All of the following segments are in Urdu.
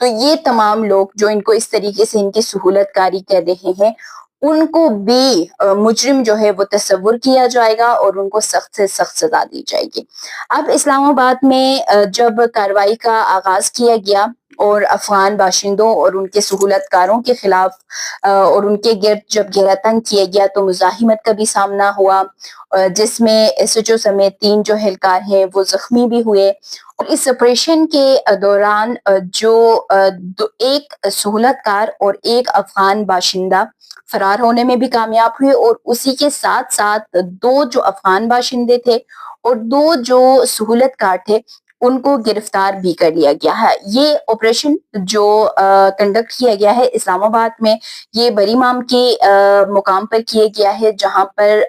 تو یہ تمام لوگ جو ان کو اس طریقے سے ان کی سہولت کاری کر رہے ہیں ان کو بھی مجرم جو ہے وہ تصور کیا جائے گا اور ان کو سخت سے سخت سزا دی جائے گی۔ اب اسلام آباد میں جب کارروائی کا آغاز کیا گیا اور افغان باشندوں اور ان کے سہولت کاروں کے خلاف اور ان کے گرد جب گھیرا تنگ کیا گیا تو مزاحمت کا بھی سامنا ہوا، جس میں ایس ایچ او سمیت 3 جو اہلکار ہیں وہ زخمی بھی ہوئے۔ اور اس آپریشن کے دوران جو ایک سہولت کار اور ایک افغان باشندہ فرار ہونے میں بھی کامیاب ہوئے، اور اسی کے ساتھ ساتھ 2 جو افغان باشندے تھے اور 2 جو سہولت کار تھے ان کو گرفتار بھی کر لیا گیا ہے۔ یہ آپریشن جو کنڈکٹ کیا گیا ہے اسلام آباد میں، یہ بری مام کے مقام پر کیا گیا ہے جہاں پر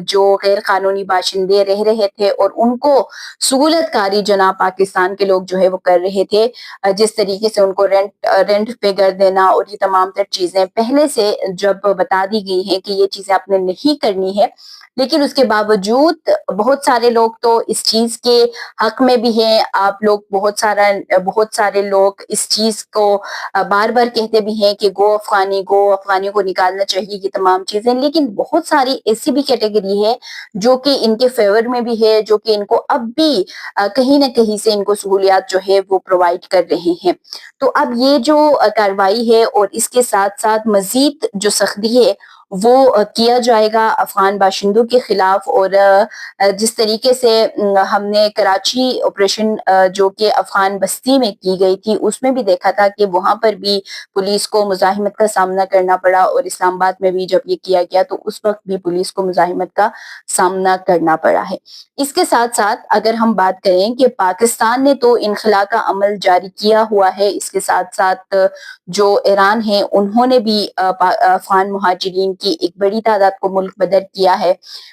جو غیر قانونی باشندے رہ رہے تھے اور ان کو سہولت کاری جناب پاکستان کے لوگ جو ہے وہ کر رہے تھے، جس طریقے سے ان کو رینٹ پہ کر دینا اور یہ تمام تر چیزیں پہلے سے جب بتا دی گئی ہیں کہ یہ چیزیں آپ نے نہیں کرنی ہے، لیکن اس کے باوجود بہت سارے لوگ تو اس چیز کے حق میں بھی ہیں۔ آپ لوگ بہت سارے لوگ اس چیز کو بار بار کہتے بھی ہیں کہ گو افغانی کو نکالنا چاہیے، یہ تمام چیزیں، لیکن بہت ساری ایسی بھی کیٹیگری ہے جو کہ ان کے فیور میں بھی ہے، جو کہ ان کو اب بھی کہیں نہ کہیں سے ان کو سہولیات جو ہے وہ پرووائڈ کر رہے ہیں۔ تو اب یہ جو کارروائی ہے اور اس کے ساتھ ساتھ مزید جو سختی ہے وہ کیا جائے گا افغان باشندوں کے خلاف، اور جس طریقے سے ہم نے کراچی آپریشن جو کہ افغان بستی میں کی گئی تھی اس میں بھی دیکھا تھا کہ وہاں پر بھی پولیس کو مزاحمت کا سامنا کرنا پڑا، اور اسلام آباد میں بھی جب یہ کیا گیا تو اس وقت بھی پولیس کو مزاحمت کا سامنا کرنا پڑا ہے۔ اس کے ساتھ ساتھ اگر ہم بات کریں کہ پاکستان نے تو انخلا کا عمل جاری کیا ہوا ہے، اس کے ساتھ ساتھ جو ایران ہے انہوں نے بھی افغان مہاجرین کی ایک بڑی تعداد کو ملک بدر کیا ہے۔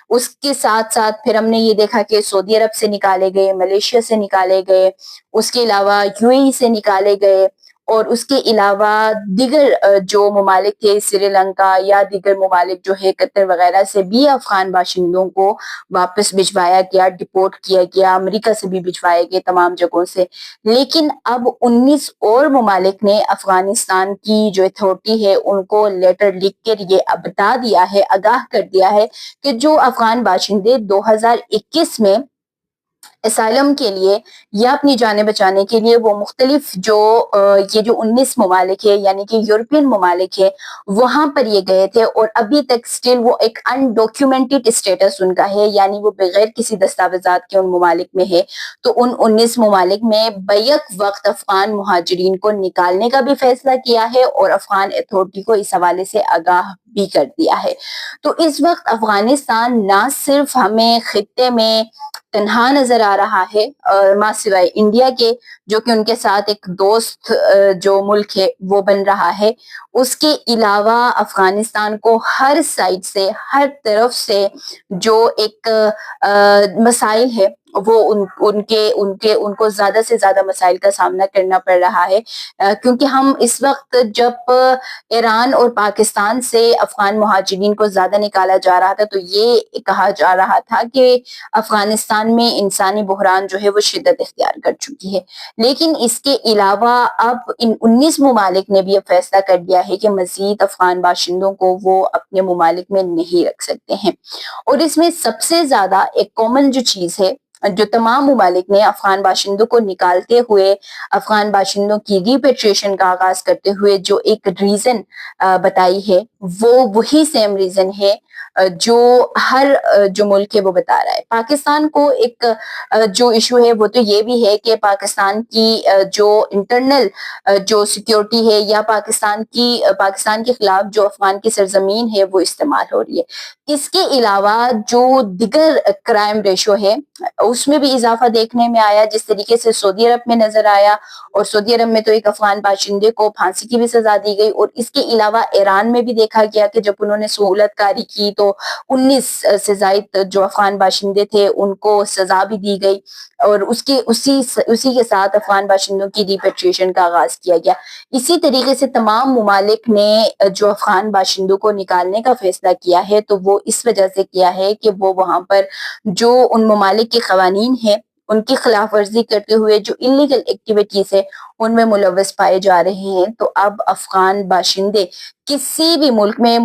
اس کے ساتھ ساتھ پھر ہم نے یہ دیکھا کہ سعودی عرب سے نکالے گئے، ملیشیا سے نکالے گئے، اس کے علاوہ یو اے ای سے نکالے گئے، اور اس کے علاوہ دیگر جو ممالک تھے سری لنکا یا دیگر ممالک جو ہے قطر وغیرہ سے بھی افغان باشندوں کو واپس بھجوایا گیا، ڈپورٹ کیا گیا، امریکہ سے بھی بھجوائے گئے تمام جگہوں سے۔ لیکن اب 19 اور ممالک نے افغانستان کی جو اتھارٹی ہے ان کو لیٹر لکھ کر یہ بتا دیا ہے، آگاہ کر دیا ہے کہ جو افغان باشندے 2021 میں اسائلم کے لیے یا اپنی جانیں بچانے کے لیے وہ مختلف یہ جو 19 ممالک ہے یعنی کہ یورپین ممالک ہے وہاں پر یہ گئے تھے، اور ابھی تک سٹل وہ ایک انڈاکیومنٹڈ اسٹیٹس ان کا ہے، یعنی وہ بغیر کسی دستاویزات کے ان ممالک میں ہے۔ تو ان 19 ممالک میں بیک وقت افغان مہاجرین کو نکالنے کا بھی فیصلہ کیا ہے اور افغان اتھارٹی کو اس حوالے سے آگاہ بھی کر دیا ہے۔ تو اس وقت افغانستان نہ صرف ہمیں خطے میں تنہا نظر آ رہا ہے ماں سوائے انڈیا کے، جو کہ ان کے ساتھ ایک دوست جو ملک ہے وہ بن رہا ہے، اس کے علاوہ افغانستان کو ہر سائڈ سے ہر طرف سے جو ایک مسائل ہے وہ ان کو زیادہ سے زیادہ مسائل کا سامنا کرنا پڑ رہا ہے، کیونکہ ہم اس وقت جب ایران اور پاکستان سے افغان مہاجرین کو زیادہ نکالا جا رہا تھا تو یہ کہا جا رہا تھا کہ افغانستان میں انسانی بحران جو ہے وہ شدت اختیار کر چکی ہے، لیکن اس کے علاوہ اب ان 19 ممالک نے بھی اب فیصلہ کر دیا ہے کہ مزید افغان باشندوں کو وہ اپنے ممالک میں نہیں رکھ سکتے ہیں۔ اور اس میں سب سے زیادہ ایک کامن جو چیز ہے جو تمام ممالک نے افغان باشندوں کو نکالتے ہوئے، افغان باشندوں کی ریپیٹریشن کا آغاز کرتے ہوئے جو ایک ریزن بتائی ہے وہ وہی سیم ریزن ہے جو ہر جو ملک ہے وہ بتا رہا ہے۔ پاکستان کو ایک جو ایشو ہے وہ تو یہ بھی ہے کہ پاکستان کی جو انٹرنل جو سیکیورٹی ہے یا پاکستان کے خلاف جو افغان کی سرزمین ہے وہ استعمال ہو رہی ہے۔ اس کے علاوہ جو دیگر کرائم ریشو ہے اس میں بھی اضافہ دیکھنے میں آیا، جس طریقے سے سعودی عرب میں نظر آیا، اور سعودی عرب میں تو ایک افغان باشندے کو پھانسی کی بھی سزا دی گئی، اور اس کے علاوہ ایران میں بھی دیکھا گیا کہ جب انہوں نے سہولت کاری کی تو 19 سے زائد جو افغان باشندے تھے ان کو سزا بھی دی گئی، اور اسی کے ساتھ افغان باشندوں کی ریپیٹریشن کا آغاز کیا گیا۔ اسی طریقے سے تمام ممالک نے جو افغان باشندوں کو نکالنے کا فیصلہ کیا ہے تو وہ اس وجہ سے کیا ہے کہ وہ وہاں پر جو ان ممالک کے قوانین ہیں ان کی خلاف ورزی کرتے ہوئے جو انلیگل ایکٹیویٹیز ہے ان میں ملوث پائے جا رہے ہیں، تو اب افغان باشندے کسی بھی ملک میں،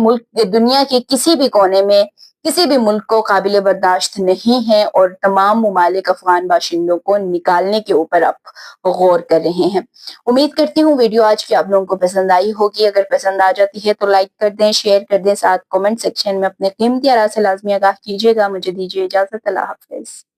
دنیا کے کسی بھی کونے میں کسی بھی ملک کو قابل برداشت نہیں ہے، اور تمام ممالک افغان باشندوں کو نکالنے کے اوپر اب غور کر رہے ہیں۔ امید کرتی ہوں ویڈیو آج کی آپ لوگوں کو پسند آئی ہوگی۔ اگر پسند آ جاتی ہے تو لائک کر دیں، شیئر کر دیں، ساتھ کمنٹ سیکشن میں اپنے قیمتی آراء سے لازمی آگاہ کیجیے گا۔ مجھے دیجیے اجازت، اللہ حافظ۔